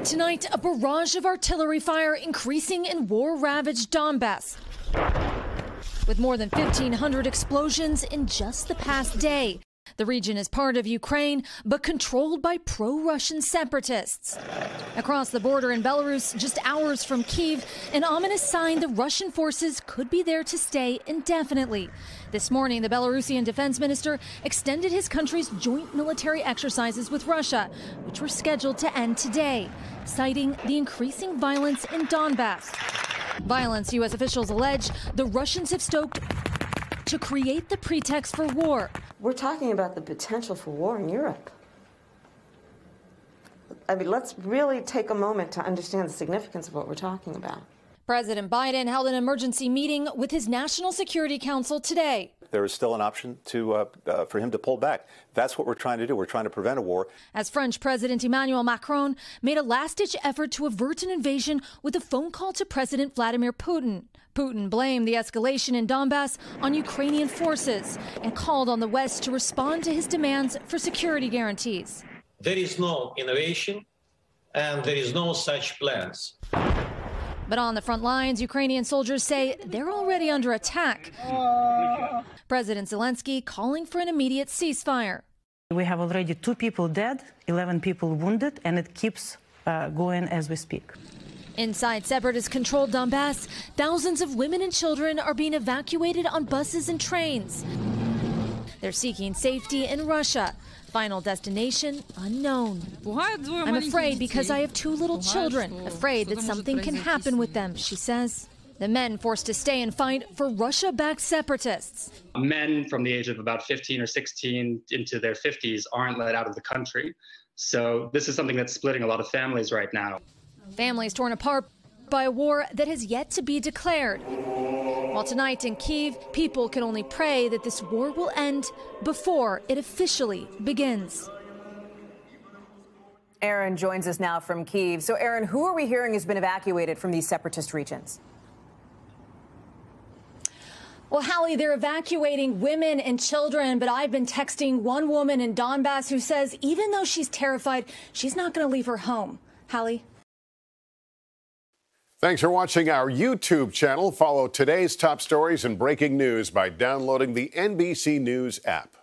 tonight, a barrage of artillery fire increasing in war-ravaged Donbass, with more than 1,500 explosions in just the past day. The region is part of Ukraine, but controlled by pro-Russian separatists. Across the border in Belarus, just hours from Kyiv, an ominous sign the Russian forces could be there to stay indefinitely. This morning, the Belarusian defense minister extended his country's joint military exercises with Russia, which were scheduled to end today, citing the increasing violence in Donbass. Violence, U.S. officials allege, the Russians have stoked to create the pretext for war. We're talking about the potential for war in Europe. I mean, let's really take a moment to understand the significance of what we're talking about. President Biden held an emergency meeting with his National Security Council today. There is still an option for him to pull back. That's what we're trying to do. We're trying to prevent a war. As French President Emmanuel Macron made a last-ditch effort to avert an invasion with a phone call to President Vladimir Putin. Putin blamed the escalation in Donbass on Ukrainian forces and called on the West to respond to his demands for security guarantees. There is no innovation and there is no such plans. But on the front lines, Ukrainian soldiers say they're already under attack. President Zelensky calling for an immediate ceasefire. We have already 2 people dead, 11 people wounded, and it keeps going as we speak. Inside separatist-controlled Donbass, thousands of women and children are being evacuated on buses and trains. They're seeking safety in Russia. Final destination unknown. I'm afraid because I have 2 little children, afraid that something can happen with them, she says. The men forced to stay and fight for Russia-backed separatists. Men from the age of about 15 or 16 into their 50s aren't let out of the country. So this is something that's splitting a lot of families right now. Families torn apart by a war that has yet to be declared. While tonight in Kyiv, people can only pray that this war will end before it officially begins. Aaron joins us now from Kyiv. So, Aaron, who are we hearing has been evacuated from these separatist regions? Well, Hallie, they're evacuating women and children, but I've been texting one woman in Donbass who says even though she's terrified, she's not going to leave her home. Hallie? Thanks for watching our YouTube channel. Follow today's top stories and breaking news by downloading the NBC News app.